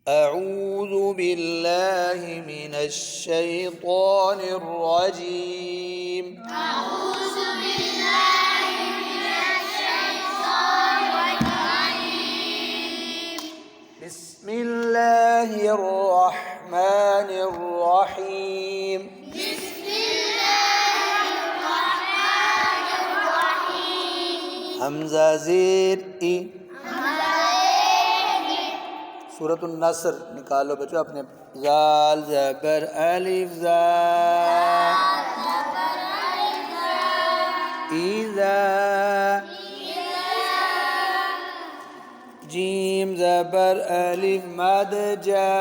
أعوذ بالله من الشيطان الرجيم أعوذ بالله من الشيطان الرجيم بسم الله الرحمن الرحيم بسم الله الرحمن الرحيم हमजा ज़ेर ई सूरत नसर निकालो बच्चों अपने ज़ाल ज़बर अलिफ ज़ा इज़ा जीम ज़बर अलिफ मद जा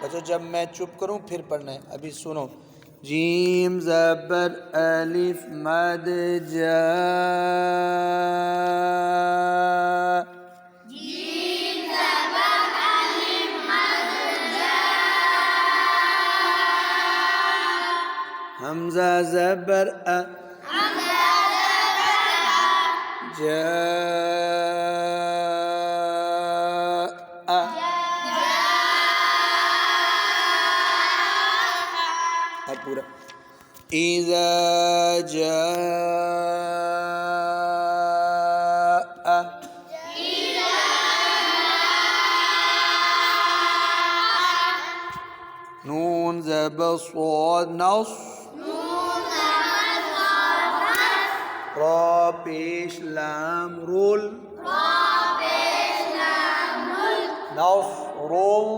बच्चों जब मैं चुप करूं फिर पढ़ना है। अभी सुनो जीम ज़बर अलिफ मद जा जीम ज़बर अलिफ मद जा हमज़ा ज़बर अ हमज़ा ज़बर जा अ अब पूरा इज़ा जाअ नून ज़बर स्वाद नस रा पेश लाम रोल नस रोल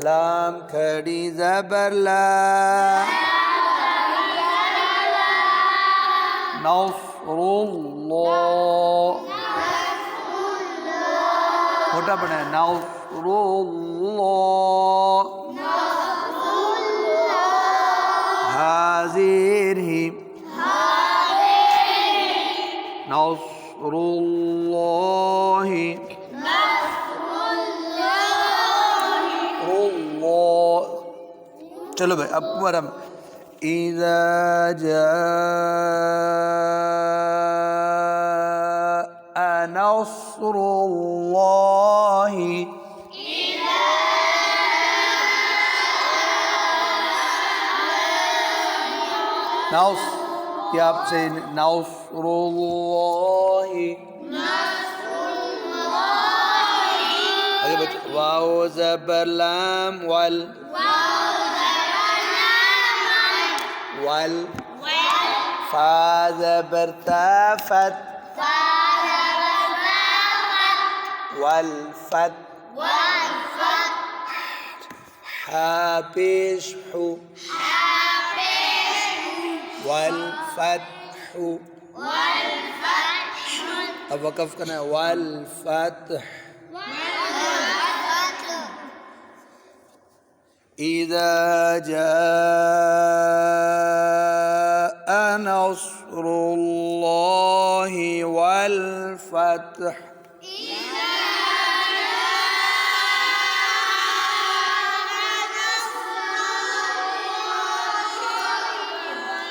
लाम खड़ी ज़बर ला नसरुल्लाह मोटा बना है नसरुल्लाह हाज़िर ही नसरुल्लाह चलो भाई अब मरम इज़ा जाअ नस्रुल्लाहि नौस ये आपसे नस्रुल्लाहि आगे बच्चों वाओ ज़बर लाम वल वल फा ज़बर ता फत वल फत हा पेश हु वल फतहु अब वक़फ़ करना है वल फतह इज़ा जाअ नस्रुल्लाहि वल फतह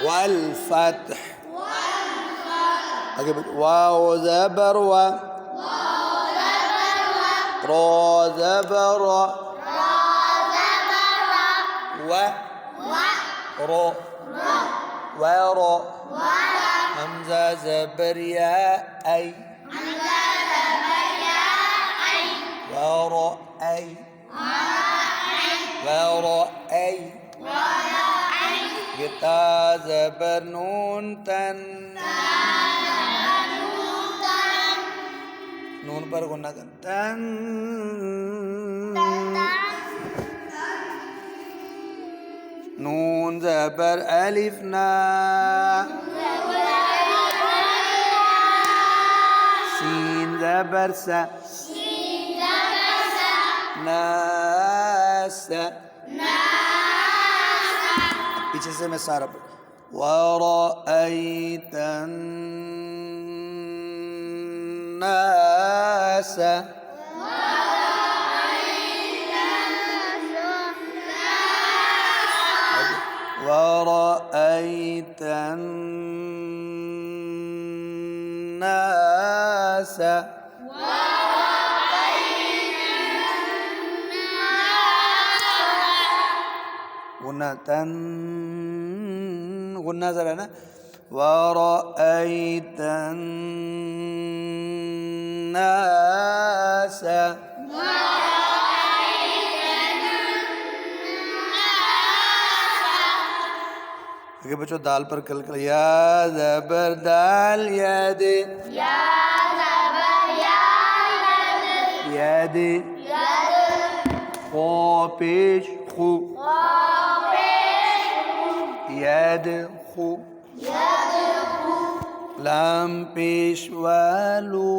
वल फतह आगे वाओ ज़बर व रा ज़बर व रो वरो हमज़ा ज़बर या ऐ वरो ऐ वरो ऐ ये ता ज़बर नून तन नून पर गुन्ना कर तन नून ज़बर अलिफ ना सीन ज़बर सा नासा पीछे से मैं सारा वरअयतन नास ورأيت الناس غنى غنى زرنا ورأيت الناس आगे बच्चों दाल पर कल कर या ज़बर दाल याद याद खो पेश खू याद खू लाम पेश वालू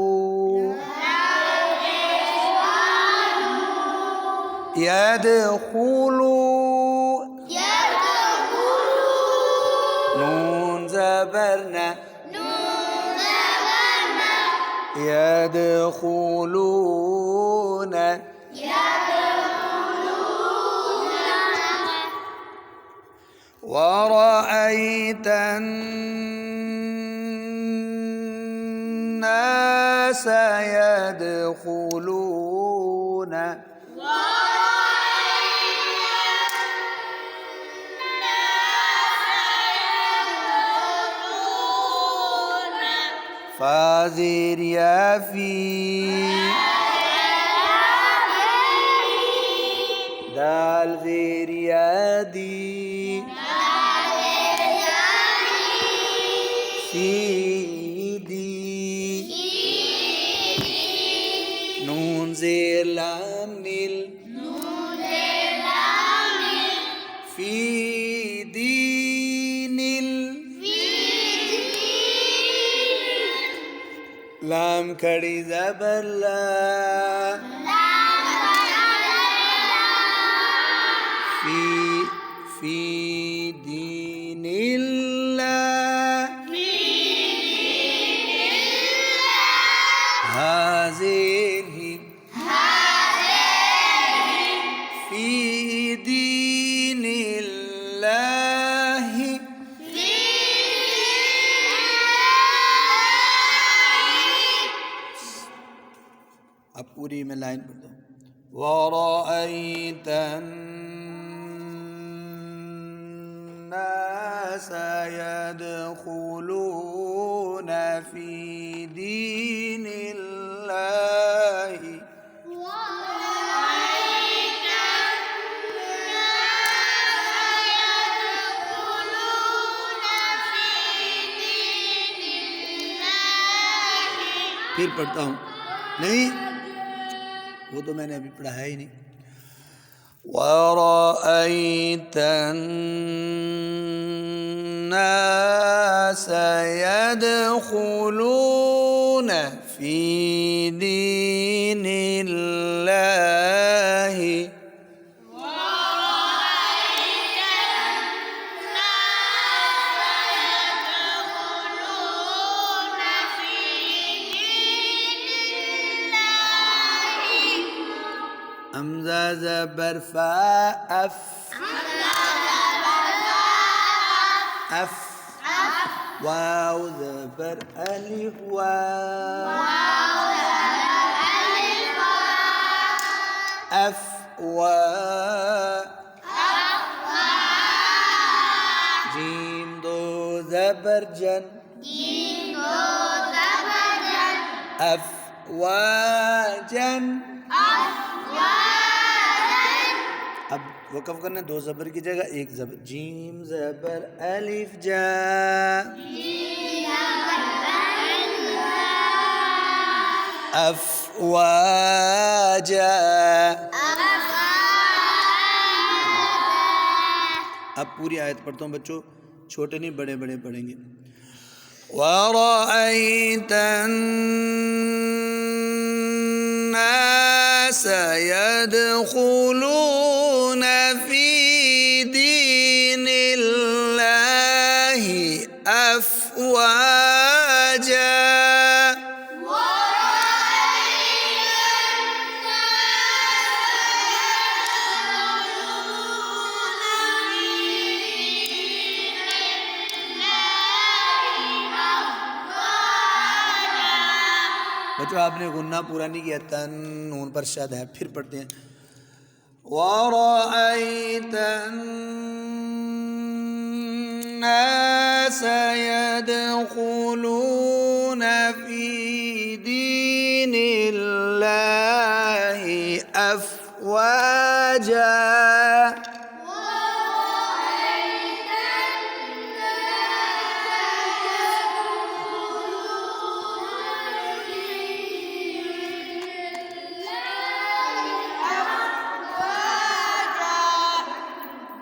याद खुलू نون زبرنا يدخلون ورأيت الناس يدخلون فازر يا في دال زير يا دي سيدي نون زير لام نيل في دين لام کڑی زبر لا في دين الله هذه في دين الله अब पूरी में लाइन पढ़ दो वरअयत الناس يدخلون في دين الله फिर पढ़ता हूँ नहीं वो तो मैंने अभी पढ़ा है ही नहीं ورأيت الناس يدخلون في دين الله همزة زبر فاء أف أف واو زبر ألف واو أف واو جيم دو زبر جن أفواجا अब वक़फ़ करना दो ज़बर की जगह एक ज़बर जीम ज़बर अलिफ जा अफ़वाजा अब पूरी आयत पढ़ता हूँ बच्चों छोटे नहीं बड़े बड़े पढ़ेंगे वरअयत الناس يدخلون في دين الله أفواجا बच्चों आपने गुन्ना पूरा नहीं किया, तन नून पर शद है, फिर पढ़ते हैं। वरअयत अन्नास यदखुलून फी दीनिल्लाहि अफ़वाजा।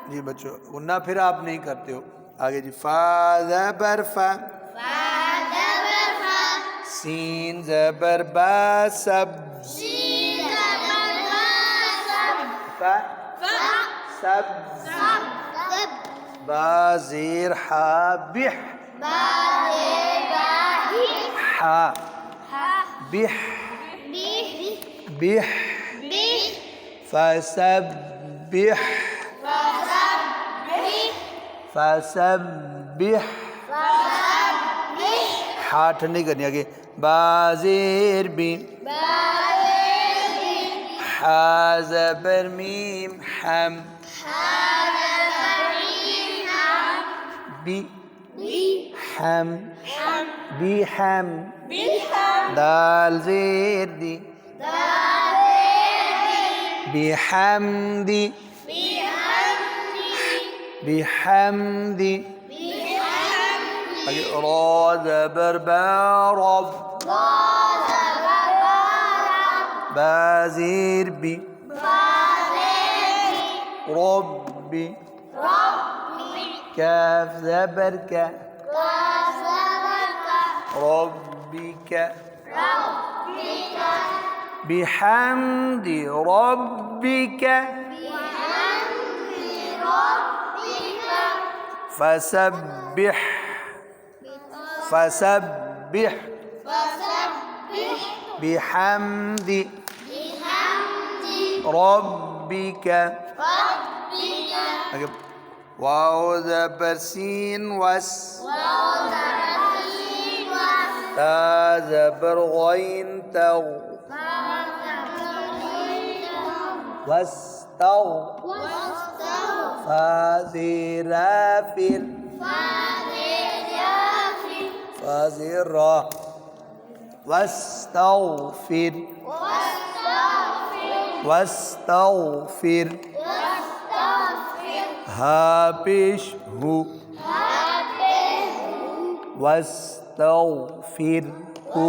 जी बच्चों गुन्ना फिर आप नहीं करते हो। आगे जी, फा ज़बर फा, सीन ज़बर बा सब, फा सब, बा ज़ेर हा बिह, हा बिह बिह, फसब्बिह फसब्बिह, हा ठंडी करनी। आगे बाज़ेर बी, हा ज़बर मीम हम, बी हम बी हम, दाल ज़ेर दी, बिहम्दी बिहम्दी। आगे रा ज़बर बा रब, बा ज़ेर बी, रब्बी, काफ ज़बर का, रब्बिक, बिहम्दि रब्बिक, फसब्बिह फसब्बिह बिहम्दि रब्बिक। आगे वाव ज़बर सीन वस, ता ज़बर गैन तौ, वस्तौ, फा ज़ेर फिर, फा ज़ेर रा, वस्तौफिर वस्तौफिर, हा पेश हु, वस्तौफिर हु।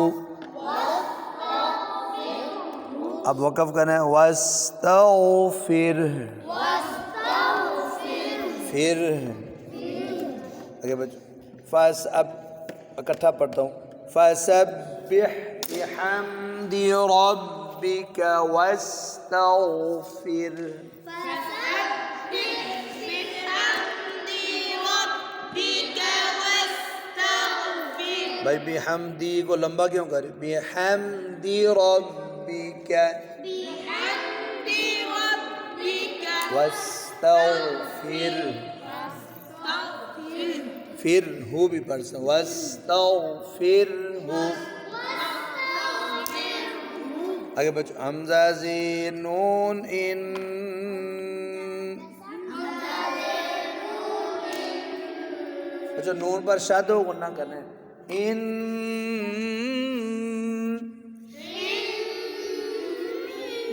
अब वक़फ़ करना है, वस्तौफिर फिर। आगे बच्चों फस, अब इकट्ठा पढ़ता हूँ। फसब्बिह बिहम्दि रब्बिक वस्तगफिर। भाई बिहम्दी को लंबा क्यों करे? बिहम्दि रब्बिक वस्तगफिर, फिर हु भी पढ़ सकते, वस्तगफिर हु। आगे बच्चों हमजा ज़ेर नून इन, अच्छा नून पर शाद हो गुन्ना करना है। इन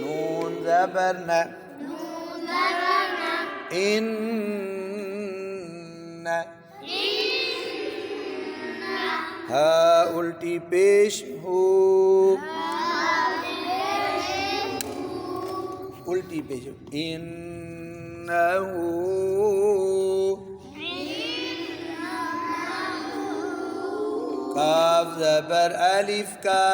नून ज़बर न, इन हा उल्टी पेश हो, उल्टी पेश हो। इन्नहु काफ ज़बर अलिफ का,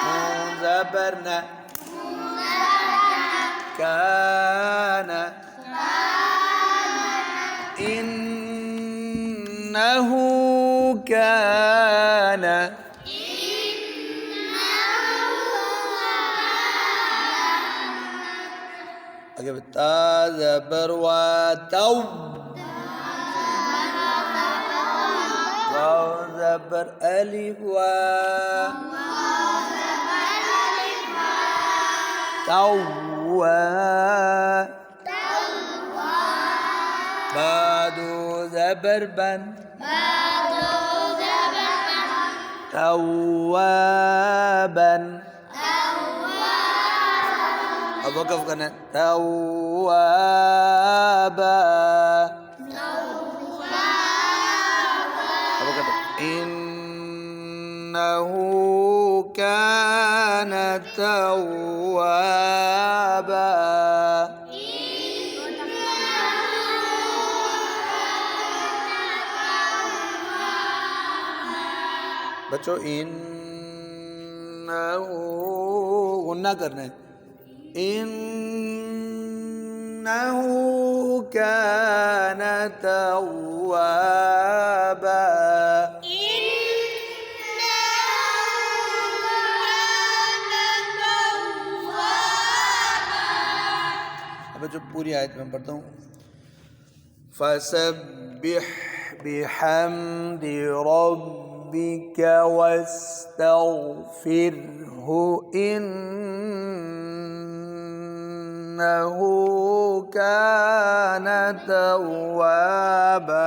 नून ज़बर न, काना, इन्नहु काना, आगे ता ज़बर वा तौ, वाव زبر ألف توا بادو زبر بن توابا अब वक़फ़ करना है तवाबा अब कहते इन्नहु कान तवाबा बच्चों इन्नहु गुन्ना करना है इन्नहु कान तव्वाबा अब जो पूरी आयत में पढ़ता हूँ फसब्बिह बिहम्दि रब्बिक वस्तगफिरहु इन्नहु कान तव्वाबा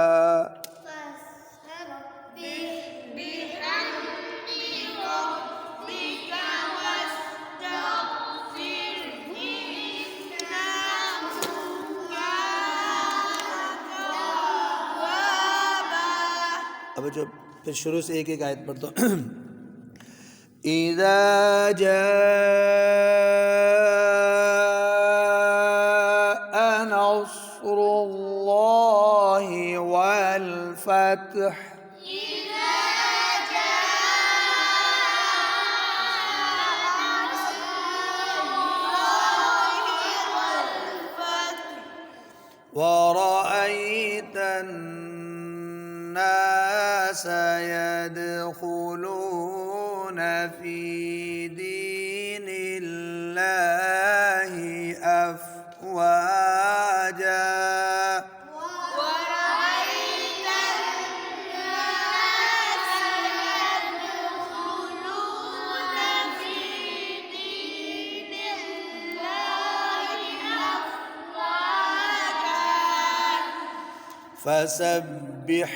अब जो फिर शुरू से एक एक आयत पढ़ता हूँ इज़ा जाअ नस्रुल्लाहि वल फत्ह ورأيت الناس يدخلون في دين الله أفواجا ورأيت الناس يدخلون في دين الله أفواجا فسبح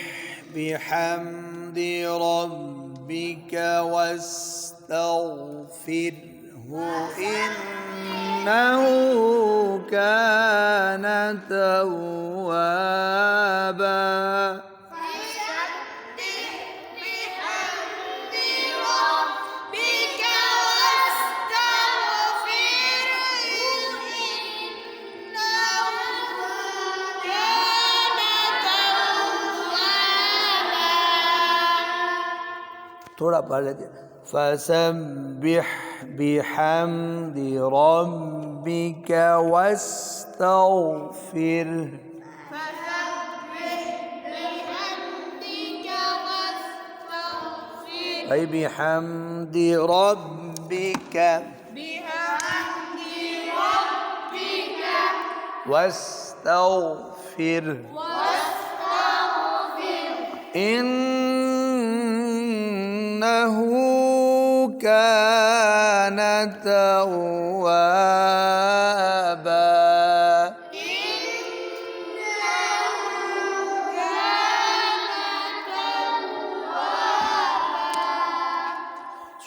بحمد ربك واستغفره إنه كان توابا فسبح بحمد ربك واستغفره إنه كان توابا थोड़ा पढ़ लेते फसब्बिह बिहम्दि रब्बिक वस्तगफिरह أي بحمد ربك واستغفر إنه كان توابا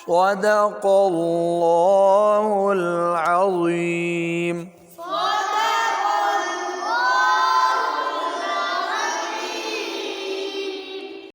صدق الله العظيم